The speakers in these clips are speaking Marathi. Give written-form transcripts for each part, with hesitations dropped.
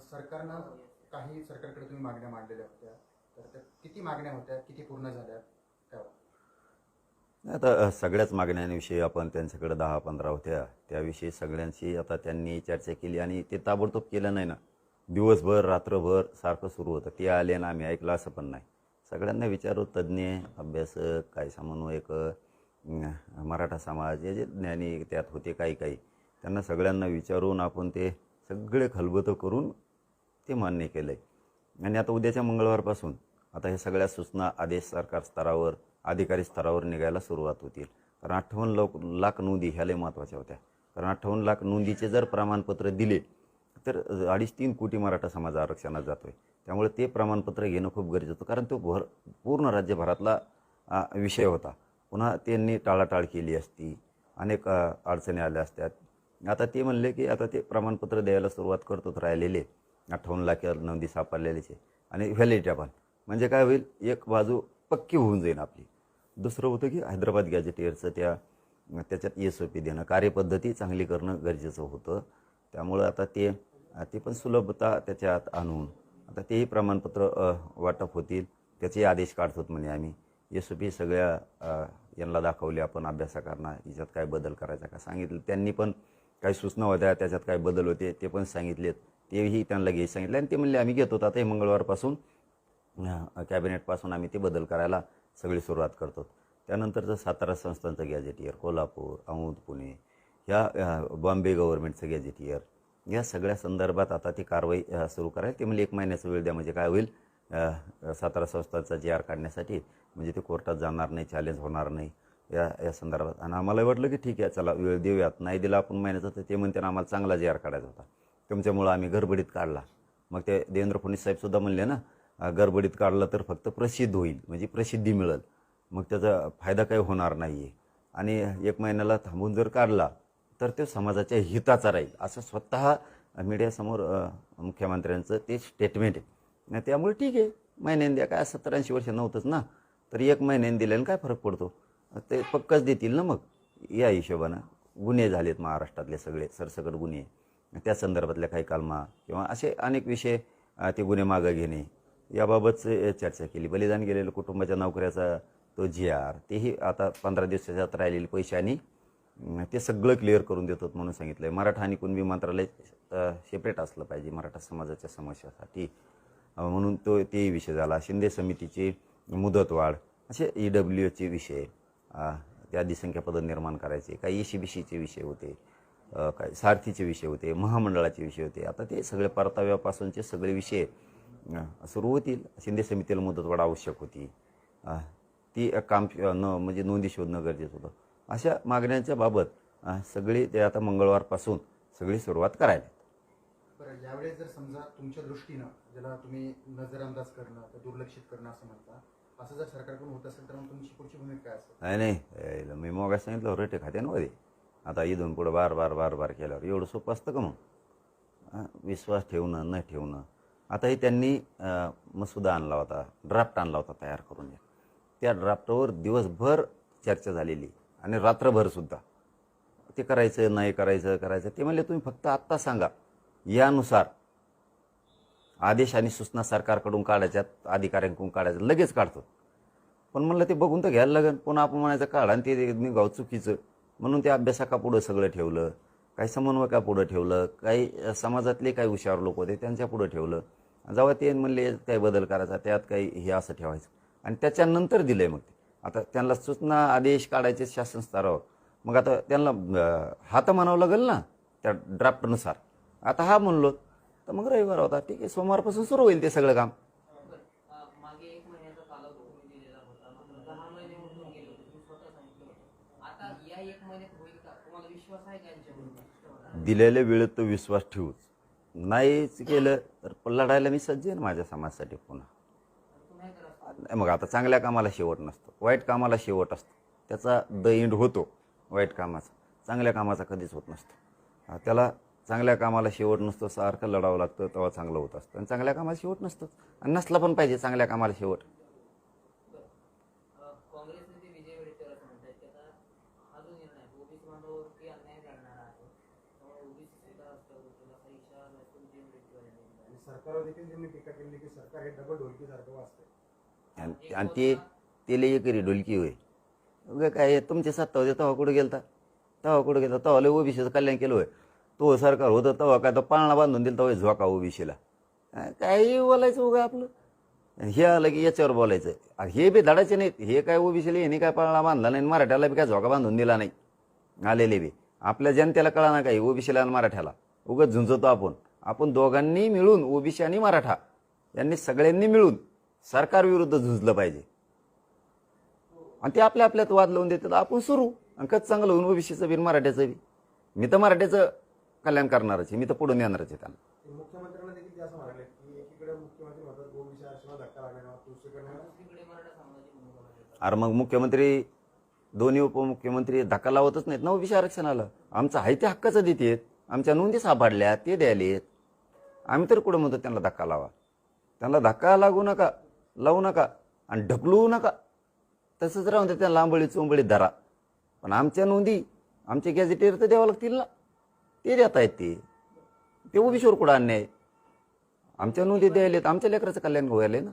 सरकारनं काही सरकारकडे तुम्ही मागण्या मांडलेल्या होत्या, तर त्या किती मागण्या होत्या, किती पूर्ण झाल्या, काय वाटतं? आता सगळ्याच मागण्यांविषयी आपण त्यांच्याकडे 10-15 होत्या, त्याविषयी सगळ्यांशी आता त्यांनी चर्चा केली आणि ते ताबडतोब केलं नाही ना. दिवसभर रात्रभर सारखं सुरू होतं. ते आले ना आम्ही ऐकलं असं पण नाही. सगळ्यांना विचारू, तज्ज्ञ अभ्यासक, काय समन्वयक, मराठा समाज, हे जे ज्ञानी त्यात होते काही काही, त्यांना सगळ्यांना विचारून आपण ते सगळे खलबतं करून ते मान्य केलं आहे. आणि आता उद्याच्या मंगळवारपासून आता हे सगळ्या सूचना आदेश सरकार स्तरावर, अधिकारी स्तरावर निघायला सुरुवात होतील. कारण 58 लाख नोंदी ह्या लय महत्त्वाच्या होत्या. कारण 58 लाख नोंदीचे जर प्रमाणपत्र दिले तर 2.5-3 कोटी मराठा समाज आरक्षणात जातो आहे. त्यामुळे ते प्रमाणपत्र घेणं खूप गरजेचं होतं. कारण तो पूर्ण राज्यभरातला विषय होता. पुन्हा त्यांनी टाळाटाळ केली असती, अनेक अडचणी आल्या असत्यात. आता ते म्हणले की आता ते प्रमाणपत्र द्यायला सुरुवात करतोच राहिलेले. 58 लाख नोंदी सापडलेलीच आहे आणि व्हॅलिडेबल. म्हणजे काय होईल, एक बाजू पक्की होऊन जाईल आपली. दुसरं होतं की हैदराबाद गॅजेटियरचं त्याच्यात SOP देणं, कार्यपद्धती चांगली करणं गरजेचं होतं. त्यामुळं आता ते पण सुलभता त्याच्यात आणून आता तेही प्रमाणपत्र वाटप होतील. त्याचे आदेश काढतो म्हणे आम्ही. SOP सगळ्या यांना दाखवले आपण अभ्यासकांना, याच्यात काय बदल करायचा का सांगितलं. त्यांनी पण काही सूचना होत्या, त्याच्यात काय बदल होते ते पण सांगितलेत. तेही त्यांना घ्यायचं सांगितलं आणि ते म्हणले आम्ही घेतो. आता हे मंगळवारपासून कॅबिनेटपासून आम्ही ते बदल करायला सगळी सुरुवात करतो. त्यानंतरचं सातारा संस्थांचं गॅजेटियर, कोल्हापूर, औंध, पुणे, ह्या बॉम्बे गव्हर्नमेंटचं गॅजेटियर, या सगळ्या संदर्भात आता ती कारवाई सुरू करायला. ते म्हणजे 1 महिन्याचा वेळ द्या. म्हणजे काय होईल, सातारा संस्थांचा GR काढण्यासाठी म्हणजे ते कोर्टात जाणार नाही, चॅलेंज होणार नाही या संदर्भात. आणि आम्हाला वाटलं की ठीक आहे, चला वेळ देऊयात. नाही दिला आपण महिन्याचा तर ते म्हणते ना आम्हाला चांगला GR काढायचा होता, तुमच्यामुळं आम्ही गडबडीत काढला. मग ते देवेंद्र फडणवीस साहेबसुद्धा म्हणले ना, गडबडीत काढलं तर फक्त प्रसिद्ध होईल, म्हणजे प्रसिद्धी मिळेल, मग त्याचा फायदा काही होणार नाही आहे. आणि 1 महिन्याला थांबून जर काढला तर ते समाजाच्या हिताचा राहील, असं स्वतः मीडियासमोर मुख्यमंत्र्यांचं ते स्टेटमेंट आहे. त्यामुळे ठीक आहे, महिन्याने द्या. काय 70-80 वर्ष नव्हतंच ना, तर 1 महिन्याने दिल्याने काय फरक पडतो. ते पक्कच देतील ना. मग या हिशोबानं गुन्हे झालेत महाराष्ट्रातले सगळे सरसकट गुन्हे, त्या संदर्भातल्या काही कलमा किंवा असे अनेक विषय, ते गुन्हे मागं घेणे याबाबतच चर्चा केली. बलिदान गेलेल्या कुटुंबाच्या नोकऱ्याचा तो GR, तेही आता 15 दिवसाच्यात राहिलेले पैसे आणि ते सगळं क्लिअर करून देतात म्हणून सांगितलं आहे. मराठा आणि कुणबी मंत्रालय सेपरेट असलं पाहिजे मराठा समाजाच्या समस्यासाठी, म्हणून तेही विषय झाला. शिंदे समितीची मुदतवाढ, असे EWचे विषय, त्या अधिसंख्या पदं निर्माण करायचे, काही ECBCचे विषय होते, काही सारथीचे विषय होते, महामंडळाचे विषय होते. आता ते सगळे परताव्यापासूनचे सगळे विषय सुरू होतील. शिंदे समितीला मुदतवाढ आवश्यक होती, ती काम म्हणजे नोंदी शोधणं गरजेचं होतं. अशा मागण्यांच्या बाबत सगळी ते आता मंगळवारपासून सगळी सुरुवात करायला. बरं, यावेळेस जर समजा तुमच्या दृष्टीनं, ज्याला तुम्ही नजरअंदाज करणं तर दुर्लक्षित करणं असं म्हणता, असं जर सरकारकडून होत असेल तर मग तुमची पुढची भूमिका काय असेल? नाही, मी मग सांगितलं रेटे खात्यांमध्ये. आता इथून पुढं बार केल्यावर एवढं सोपं असतं का मग? विश्वास ठेवणं न ठेवणं. आताही त्यांनी मसुदा आणला होता, ड्राफ्ट आणला होता तयार करून. त्या ड्राफ्टवर दिवसभर चर्चा झालेली आणि रात्रभरसुद्धा ते करायचं नाही करायचं. ते म्हणले तुम्ही फक्त आत्ता सांगा, यानुसार आदेश आणि सूचना सरकारकडून काढायच्यात, अधिकाऱ्यांकडून काढायचं, लगेच काढतो. पण म्हणलं ते बघून तर घ्यायला लागेल. पुन्हा आपण म्हणायचं काढा आणि ते निघाव चुकीचं. म्हणून ते अभ्यासकापुढं सगळं ठेवलं, काही समन्वयकापुढं ठेवलं, काही समाजातले काही हुशार लोक होते त्यांच्या पुढं ठेवलं. जेव्हा ते म्हणले काही बदल करायचा, त्यात काही हे असं ठेवायचं आणि त्याच्यानंतर दिलं आहे. मग ते आता त्यांना सूचना आदेश काढायचे शासन स्तरावर, मग आता त्यांना हात म्हणावं लागेल ना त्या ड्राफ्टनुसार. आता हा म्हणलो तर मग रविवार होता, ठीक आहे, सोमवारपासून सुरू होईल ते सगळं काम. मागे 1 महिन्याचा कालावधी तुम्ही दिलेला होता, मात्र 10 महिने होऊन गेले होते, तुम्ही स्वतः सांगितलं होतं. आता या 1 महिन्यात होईल का? तुम्हाला विश्वास आहे का यांच्यावर? दिलेल्या वेळेत तो विश्वास ठेवूच, नाहीच केलं तर लढायला मी सज्ज आहे ना माझ्या समाजासाठी पुन्हा. मग आता चांगल्या कामाला शेवट नसतो, वाईट कामाला शेवट असतो. त्याचा द एंड होतो वाईट कामाचा, चांगल्या कामाचा कधीच होत नसतो. त्याला चांगल्या कामाला शेवट नसतो, सारखं लढावं लागतं, तेव्हा चांगलं होत असतं. आणि चांगल्या कामाला शेवट नसतोच, आणि नसला पण पाहिजे चांगल्या कामाला शेवट. काँग्रेस नेते विजय वडेट्टीवार असं म्हणतात की आता हा जो निर्णय ओबीसी बांधवावरती अन्याय घडणार आहे, त्यामुळे ओबीसी सुद्धा रस्त्यावर उतरेल असा इशारा विजय वडेट्टीवार यांनी दिला. सरकारवर देखील त्यांनी टीका केली की सरकार हे डबल ढोलकीसारखं वाजतंय. आणि ते लई करी ढोलकी होय. उगा काय तुमच्या सत्ता होते तेव्हा कुठं गेलता, तेव्हा लय ओबीसीचं कल्याण केलं होय. तो सरकार होतं तेव्हा काय तो पाळणा बांधून दिला तेव्हा झोका ओबीसीला. काही बोलायचं उगा आपलं. आणि हे आलं की याच्यावर बोलायचं. हे बी धडाचे नाहीत. हे काय ओबीसीला यांनी काय पाळणा बांधला नाही, मराठ्याला बी काय झोका बांधून दिला नाही. आलेले बी आपल्या जनतेला कळा ना काही ओबीसीला आणि मराठ्याला. उगाच झुंजतो आपण दोघांनी मिळून, ओबीसी आणि मराठा यांनी सगळ्यांनी मिळून सरकार विरुद्ध झुंजलं पाहिजे. आणि ते आपल्या आपल्यात वाद लावून देतात, आपण सुरू आणि कच चांगलं होऊन ओबीसीचं बी मराठ्याचं बी. मी तर मराठ्याचं कल्याण करणारच आहे, मी तर पुढून येणारच आहे त्यांना. मुख्यमंत्र्यांना देखील ते असं म्हणाले की एकीकडे मुख्यमंत्री म्हणतात ओबीसी आरक्षणाला धक्का लागला, दुसरीकडे दुसरीकडे मराठा समाजाची भूमिका मांडली. अरे मग मुख्यमंत्री, दोन्ही उपमुख्यमंत्री धक्का लावतच नाहीत ना ओबीसी आरक्षणाला. आमचं आहे ते हक्काचं देतात, आमच्या नोंदी सापडल्या ते द्यायलेत. आम्ही तर कुठं म्हणतो त्यांना धक्का लावा. त्यांना धक्का लावू नका आणि ढकलू नका. तसंच राहून त्यांना लांबळी चोंबळी धरा. पण आमच्या नोंदी, आमचे गॅझेटेर तर द्यावं लागतील ना, ते देत आहेत ते ओबीसीवर कुठं अन्याय. आमच्या नोंदी द्यायलेत, आमच्या लेकराचं कल्याण व्हायला ना.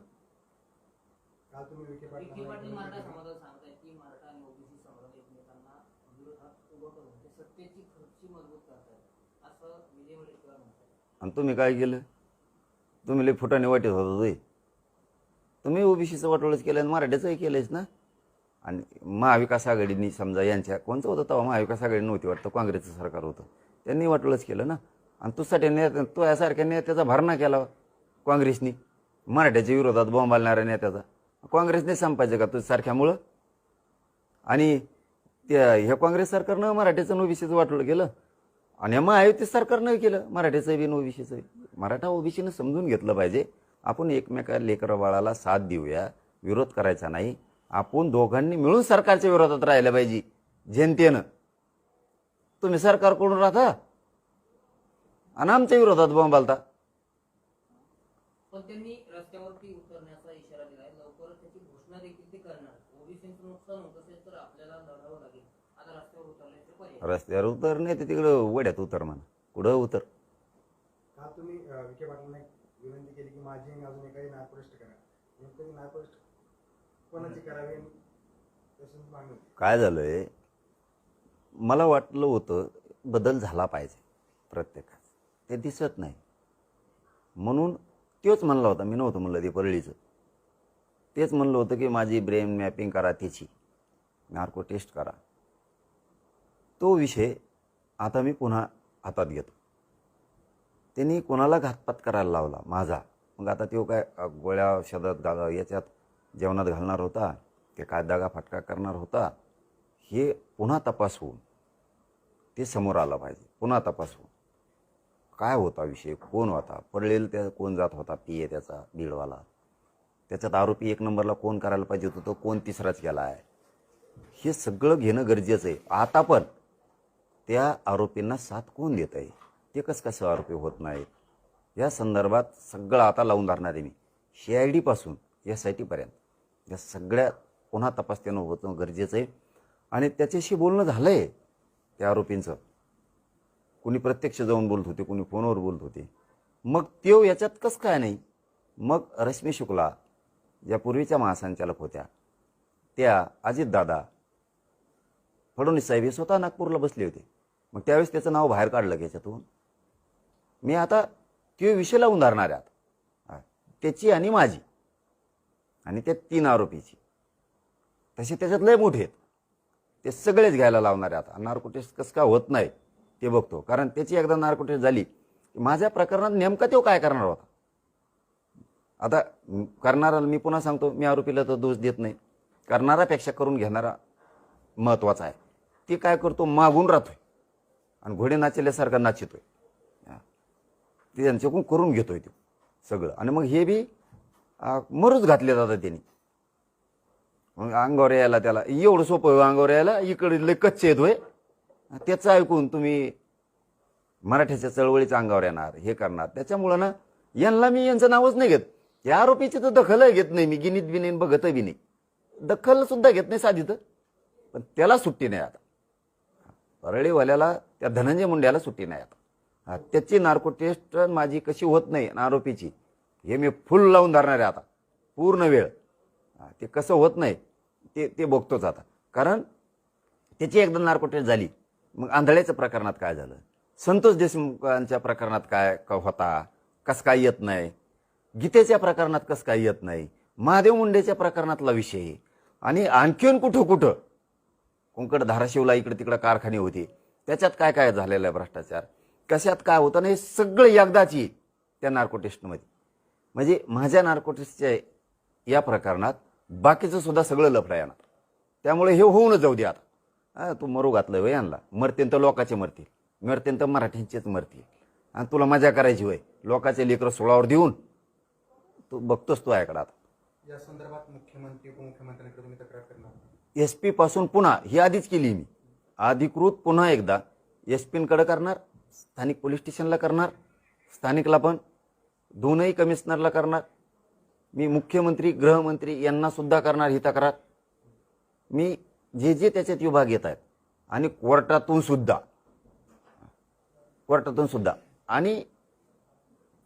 काल तुम्ही विखे विखे पाटील पाटील मराठा समाजाला सांगतायत की मराठा आणि ओबीसी समाज एकमेकांना विरोधात उभं करून ते सत्तेची खुर्ची मजबूत करतायत असं विजय वडेट्टीवार म्हणतात. आणि तुम्ही काय केलं? तुम्ही लई फुटाने वाटत होता तुझे. तुम्ही ओबीसीचं वाटोळच केलं आणि मराठ्याचंही केलंच ना. आणि महाविकास आघाडीनी समजा यांच्या कोणचं होतं तेव्हा महाविकास आघाडी नव्हती वाटतं, काँग्रेसचं सरकार होतं, त्यांनी वाटोळच केलं ना. आणि तो यासारख्या नेत्याचा भरणा केला काँग्रेसनी, मराठ्याच्या विरोधात बॉम्ब घालणाऱ्या नेत्याचा. काँग्रेसने संपायचं का तुझ्यासारख्यामुळं? आणि ह्या काँग्रेस सरकारनं मराठ्याचं ओबीसीचं वाटोळं केलं आणि महायुती सरकारनं केलं मराठ्याचं बी ओबीसीचं. मराठा ओबीसीनं समजून घेतलं पाहिजे. आपण एकमेका लेकरा बाळाला साथ देऊया, विरोध करायचा नाही. आपण दोघांनी मिळून सरकारच्या विरोधात राहिलं पाहिजे जनतेनं. तुम्ही सरकारकडून राहता आणि आमच्या विरोधात बॉम्ब घालता. पण त्यांनी रस्त्यावरती उतरण्याचा इशारा दिलाय. लवकरच त्याची घोषणा देखील ते करणार. ओबीसीचं नुकसान होत असेल तर आपल्याला लढावं लागेल. आता रस्त्यावर उतरल्याचे पर्याय. रस्त्यावर उतर नाही तर तिकडं वड्यात उतर म्हणा, कुठं उतर. काल तुम्ही विखे पाटलांना एक विनंती केली की माझी आणि अजून एकाही नायपरिष्ट करा. नेमकं नायपरिष्ट कोणाची करावी तसं मागणी. काय झालंय, मला वाटलं होतं बदल झाला पाहिजे प्रत्येकात, ते दिसत नाही. म्हणून तोच म्हणला होता, मी नव्हतं म्हणलं ते परळीचं. तेच म्हणलं होतं की माझी ब्रेन मॅपिंग करा, त्याची नार्को टेस्ट करा. तो विषय आता मी पुन्हा हातात घेतो. त्यांनी कोणाला घातपात करायला लावला माझा. मग आता तो काय गोळ्या औषधात याच्यात जेवणात घालणार होता, की काय दगा फटका करणार होता, हे पुन्हा तपास होऊन ते समोर आलं पाहिजे. पुन्हा तपास होऊन काय होता विषय, कोण होता, पडलेला त्या कोण जात होता, पिये त्याचा बीडवाला, त्याच्यात आरोपी एक नंबरला कोण करायला पाहिजे होतं, तो कोण तिसराच गेला आहे, हे सगळं घेणं गरजेचं आहे. आता पण त्या आरोपींना साथ कोण देत आहे, ते कसं आरोपी होत नाहीत, या संदर्भात सगळं आता लावून धरणार आहे मी. CID पासून SIT पर्यंत या सगळ्या पुन्हा तपास त्यानं होणं गरजेचं आहे. आणि त्याच्याशी बोलणं झालं आहे त्या आरोपींचं. कुणी प्रत्यक्ष जाऊन बोलत होते, कुणी फोनवर बोलत होते. मग त्यो याच्यात कसं काय नाही. मग रश्मी शुक्ला ज्या पूर्वीच्या महासंचालक होत्या, त्या अजितदादा, फडणवीस साहेब हे स्वतः नागपूरला बसले होते. मग त्यावेळेस त्याचं नाव बाहेर काढलं याच्यातून. मी आता तो विषय लावून धरणार आहे आता, त्याची आणि माझी आणि त्या 3 आरोपीची. तसे त्याच्यात लय मोठे आहेत, ते सगळेच घ्यायला लावणार आहे आता. नार्को टेस्ट कसं काय होत नाही ते बघतो, कारण त्याची एकदा नार्को टेस्ट झाली की माझ्या प्रकरणात नेमका तो काय करणार होता. आता करणाराला मी पुन्हा सांगतो, मी आरोपीला तर दोष देत नाही. करणारापेक्षा करून घेणारा महत्वाचा आहे. ते काय करतो, मागून राहतोय आणि घोडे नाचल्यासारखा नाचितोय. ते त्यांच्याकडून करून घेतोय तो सगळं. आणि मग हे बी मरूच घातले जातात त्यांनी. मग अंगावर यायला त्याला एवढं सोपं अंगावर यायला, इकडे लय कच्चे येतोय. त्याचं ऐकून तुम्ही मराठ्याच्या चळवळीचं अंगावर येणार, हे करणार. त्याच्यामुळं ना यांना मी यांचं नावच नाही घेत. या आरोपीची तर दखलही घेत नाही मी, गिनीत बी नाही, बघत बी नाही, दखल सुद्धा घेत नाही साधी. तर पण त्याला सुट्टी नाही आता. परळीवाल्याला, त्या धनंजय मुंड्याला सुट्टी नाही आता. त्याची नार्को टेस्ट माझी कशी होत नाही आरोपीची हे मी फुल लावून धरणार आहे आता पूर्ण वेळ. ते कसं होत नाही ते ते बघतोच आता. कारण त्याची एकदा नार्को टेस्ट झाली मग आंधळ्याच्या प्रकरणात काय झालं, संतोष देशमुखांच्या प्रकरणात काय होता, कसं काय येत नाही, गीतेच्या प्रकरणात कसं काय येत नाही, महादेव मुंडेच्या प्रकरणातला विषय आणि आणखीन कुठं कुठं कुंकड धाराशिवला इकडे तिकडे कारखाने होते त्याच्यात काय काय झालेलं आहे भ्रष्टाचार, कशात काय होतं ना, हे सगळं एकदाची त्या नार्को टेस्टमध्ये. म्हणजे माझ्या नार्को टेस्टच्या या प्रकरणात बाकीचं सुद्धा सगळं लफडं येणार. त्यामुळे हे होऊनच जाऊ दे आता. तू मरू घातलं वय आणला, मरतेन तर लोकाचे मरतील, मरतेन तर मराठ्यांचेच मरतील आणि तुला मजा करायची वय लोकाचे लेकरं सोळावर देऊन तू बघतोस तू ऐकडा आता. या संदर्भात मुख्यमंत्री उपमुख्यमंत्र्यांकडे तुम्ही तक्रार करणार? SP पासून पुन्हा ही आधीच केली मी, अधिकृत पुन्हा एकदा SP-कडे करणार, स्थानिक पोलीस स्टेशनला करणार, स्थानिकला पण दोनही कमिशनरला करणार, मी मुख्यमंत्री गृहमंत्री यांना सुद्धा करणार ही तक्रार. मी जे जे त्याच्यात विभाग येत आहेत आणि कोर्टातून सुद्धा आणि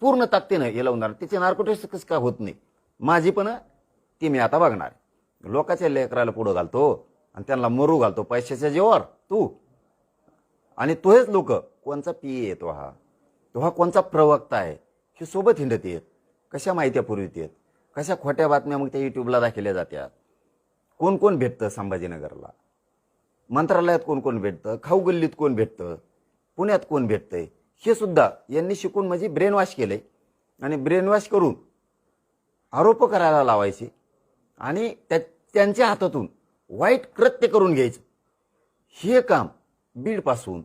पूर्ण ताकदीनं हे लावून जाणार. त्याचे नार्को टेस्ट कसं काय होत नाही माझी पण ती मी आता बघणार. लोकांच्या लेकराला पुढं घालतो आणि त्यांना मरू घालतो पैशाच्या जेवर तू, आणि तोहेच लोक कोणचा PA येतो हा कोणचा प्रवक्ता आहे हे सोबत हिंडत येत, कशा माहित्या पुरवित येत, कशा खोट्या बातम्या मग त्या युट्यूबला दाखवल्या जातात. कोण कोण भेटतं संभाजीनगरला, मंत्रालयात कोण कोण भेटतं, खाऊ गल्लीत कोण भेटतं, पुण्यात कोण भेटतंय, हे सुद्धा यांनी शिकून म्हणजे ब्रेन वॉश केलंय आणि ब्रेन वॉश करून आरोप करायला लावायचे आणि त्यांच्या हातातून वाईट कृत्य करून घ्यायचं. हे काम बीडपासून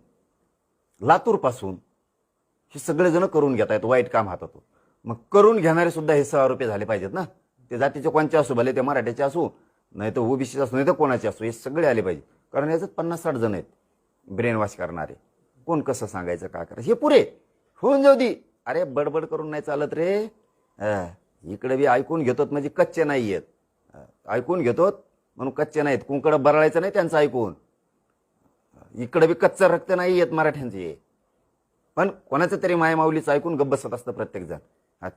लातूरपासून हे सगळेजण करून घेत आहेत वाईट काम हातातून. मग करून घेणारे सुद्धा हे आरोपी झाले पाहिजेत ना. ते जातीचे कोणचे असू, भले ते मराठ्याचे असू नाही तर OBC असू नाही तर कोणाचे असू, हे सगळे आले पाहिजे. कारण याच्यात 50-60 जण आहेत ब्रेन वॉश करणारे. कोण कसं सांगायचं काय करायचं हे पुरे होऊन जाऊ दे. अरे बडबड करून नाही चालत रे. इकडे बी ऐकून घेतोत म्हणजे कच्चे नाही आहेत, ऐकून घेतोत म्हणून कच्चे नाहीत. कुंकड बरळायचं नाही त्यांचं ऐकून. इकडे बी कच्चं रक्त नाही येत मराठ्यांचे, पण कोणाचं तरी मायमाऊलीचं ऐकून गप्प बसत असतं प्रत्येक जण.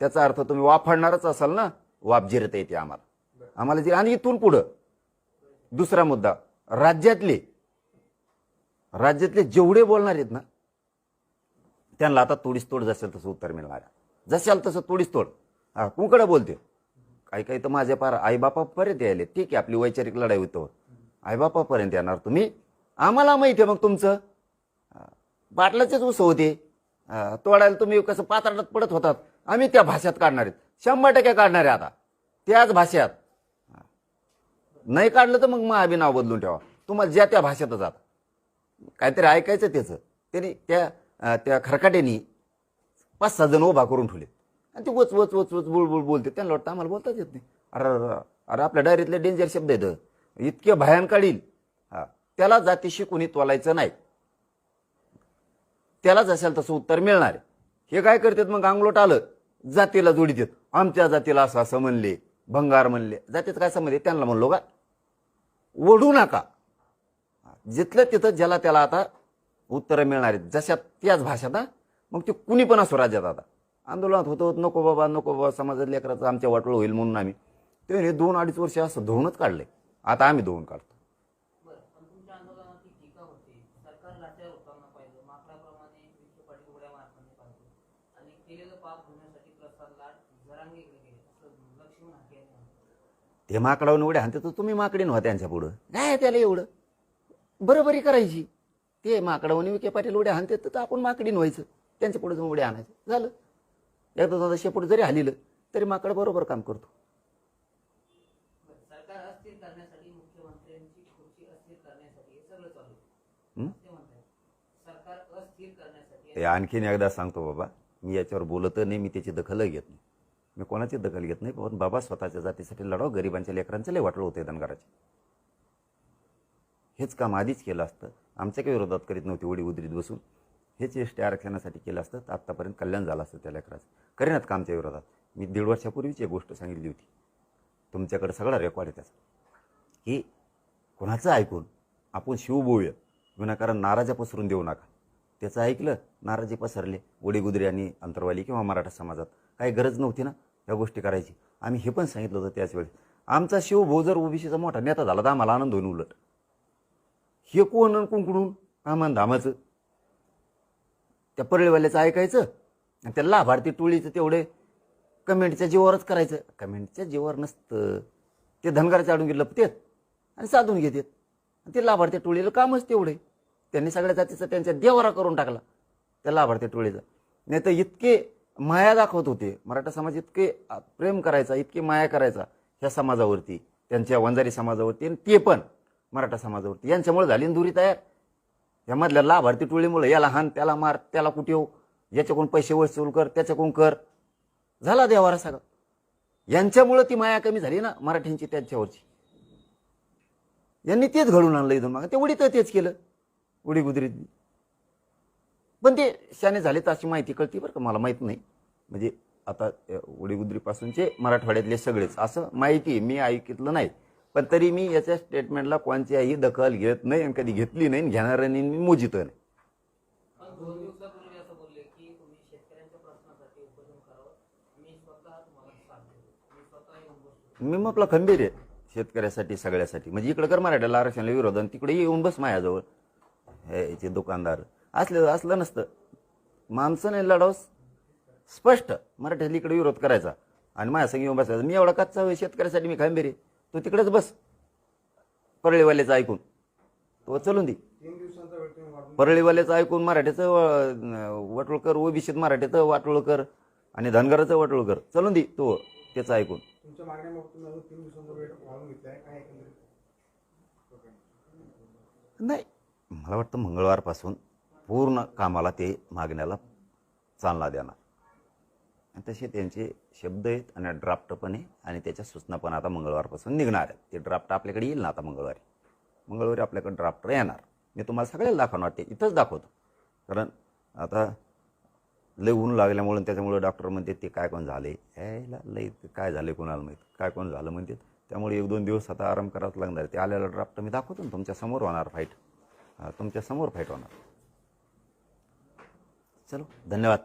त्याचा अर्थ तुम्ही वापरणारच असाल ना, वाप जिरता येते आम्हाला जे. आणि इथून पुढं दुसरा मुद्दा, राज्यातले जेवढे बोलणार आहेत ना त्यांना आता तोडीस तोड जसेल तसं उत्तर मिळणार, जसेल तसं तोडीस तोड. कुंकड बोलते काही काही तर माझ्या पार आईबापापर्यंत यायले. ठीक आहे आपली वैचारिक लढाई होतो, आईबापापर्यंत येणार तुम्ही. आम्हाला माहिती आहे मग तुमचं बाटलाचेच ऊस होते तोडायला तुम्ही कसं पात्रात पडत होतात. आम्ही त्या भाषेत काढणार आहेत, 100% काढणार आहे आता त्याच भाषेत. नाही काढलं तर मग अभि नाव बदलून ठेवा, तुम्हाला ज्या त्या भाषेत जात काहीतरी ऐकायचं त्याचं. त्यांनी त्या खरकाट्यानी 5-6 जण उभा करून ठेवले आणि ते वच वच वच वच बुळबुळ बोलते. त्यांना वाटतं आम्हाला बोलताच येत नाही. अरे आपल्या डायरीतले डेंजर शब्द आहेत, इतके भयान काढील. त्याला जातीशी कोणी तोलायचं नाही, त्यालाच असेल तसं उत्तर मिळणार आहे. हे काय करतात मग अंगलोट आलं जातीला जोडीत येत, आमच्या जातीला असं असं म्हणले, भंगार म्हणले. जातीत काय समजले त्यांना म्हणलो का ओढू नका. जिथलं तिथं ज्याला त्याला आता उत्तरं मिळणार आहेत जशा त्याच भाषेत. मग ते कुणी पण असो राज्यात. आता आंदोलनात होतो नको बाबा समाजातल्या लेकराचं आमच्या वाटोळ होईल म्हणून आम्ही ते 2-2.5 वर्ष असं धुवूनच काढले. आता आम्ही धुवून काढतो. ते माकडावून उड्या हाणते तर तुम्ही माकडीन व्हा त्यांच्या पुढं. काय त्याला एवढं बरोबरी करायची. ते माकडावून विखे पाटील उड्या हाणते तर आपण माकडीन व्हायचं, त्यांच्या पुढे जाऊन उड्या आणायचं झालं. एकदा दादा शेपूट जरी हालिलं तरी माकड बरोबर काम करतो. ते आणखीन एकदा सांगतो बाबा, मी याच्यावर बोलत नाही, मी त्याची दखल घेत नाही, मी कोणाची दखल घेत नाही. पण बाबा स्वतःच्या जातीसाठी लढाव, गरिबांच्या लेकरांचे लय वाटलं होते धनगराचे. हेच काम आधीच केलं असतं, आमच्या काही विरोधात करीत नव्हती उडी उदरीत बसून. हेच ST आरक्षणासाठी केलं असतं तर आत्तापर्यंत कल्याण झालं असतं त्या लेकराचं. करीनात का आमच्या विरोधात. मी 1.5 वर्षापूर्वीची एक गोष्ट सांगितली होती, तुमच्याकडे सगळा रेकॉर्ड आहे त्याचा, की कोणाचं ऐकून आपण शिव बोलूया, विनाकारण नाराजा पसरून देऊ नका. त्याचं ऐकलं, नाराजी पसरले गुजरी आणि अंतरवाली किंवा मराठा समाजात. काही गरज नव्हती ना या गोष्टी करायची. आम्ही हे पण सांगितलं होतं त्याच वेळेस. आमचा शिवभाऊ जर ओबीसीचा मोठा नेता झाला तर आम्हाला आनंद होईल. उलट हे कोण कुंकडून कामान धामाचं त्या परळीवाल्याचं ऐकायचं आणि त्या लाभार्थी टोळीचं तेवढे कमेंटच्या जीवावरच करायचं. कमेंटच्या जीवावर नसतं, ते धनगराच्या आडून गेलं लपतेत आणि साधून घेतात. आणि ते लाभार्थी टोळीला कामच तेवढे. त्यांनी सगळ्या जातीचा त्यांच्या देवारा करून टाकला त्या लाभार्थी टोळीचा. नाही तर इतके माया दाखवत होते, मराठा समाज इतके प्रेम करायचा, इतके माया करायचा ह्या समाजावरती, त्यांच्या वंजारी समाजावरती, आणि ते पण मराठा समाजावरती. यांच्यामुळे झाली दुरी तयार. यामधल्या लाभार्थी टोळीमुळे याला हान, त्याला मार, त्याला कुठे याच्याकडून पैसे वसूल कर, त्याच्याकडून कर, झाला देवारा सगळा. यांच्यामुळे ती माया कमी झाली ना मराठ्यांची त्यांच्यावरची. यांनी तेच घडून आणलं इथून मागं. ते उडीत तेच केलं गुजरीत. पण ते शाने झाले तर अशी माहिती कळती बरं का, मला माहीत नाही. म्हणजे आता गुजरीपासूनचे मराठवाड्यातले सगळेच असं माहिती मी ऐकलं नाही. पण तरी मी याच्या स्टेटमेंटला कोणत्याही दखल घेत नाही आणि कधी घेतली नाही, घेणाऱ्यांनी मी मोजित नाही. पण 2 दिवसापूर्वी असं बोलले की तुम्ही शेतकऱ्यांच्या प्रश्नासाठी उपोषण करावं, मी स्वतः तुम्हाला साथ देतो, मी स्वतः येऊन बसतो. मी मग आपला खंबीर आहे शेतकऱ्यासाठी, सगळ्यासाठी. म्हणजे इकडे कर मराठ्याला आरक्षणाला विरोध आणि तिकडे येऊन बस माझ्याजवळ. याचे दुकानदार असलं नसतं. माणसाने लढाव स्पष्ट मराठ्याला इकडे विरोध करायचा आणि माझ्या संग येऊन बसायचा. मी एवढा कच्चा शेतकऱ्यासाठी मी खंबीर आहे. तू तिकडेच बस, परळीवाल्याचं ऐकून तो चलून दे. परळीवाल्याचं ऐकून मराठ्याचं वाटोळ कर, ओबीसीत मराठ्याचं वाटोळ कर आणि धनगराचं वाटोळ कर, चलून दे तो त्याचं ऐकून. नाही, मला वाटतं मंगळवारपासून पूर्ण कामाला ते मागण्याला चालना देणार. तसे त्यांचे शब्द आहेत आणि ड्राफ्ट पण आहे आणि त्याच्या सूचना पण आता मंगळवारपासून निघणार आहेत. ते ड्राफ्ट आपल्याकडे येईल ना आता मंगळवारी आपल्याकडे ड्राफ्ट येणार. मी तुम्हाला सगळ्याला दाखवणार, ते इथंच दाखवतो. कारण आता लय ऊन लागल्यामुळे त्याच्यामुळे डॉक्टर म्हणते ते काय कोण झाले, ह्याला लय काय झाले कोणाला माहीत, काय कोण झालं म्हणते. त्यामुळे 1-2 दिवस आता आराम करावाच लागणार. ते आलेला ड्राफ्ट मी दाखवतो ना, तुमच्या समोर होणार फाईट, तुमच्या समोर फाईट होणार. चलो, धन्यवाद.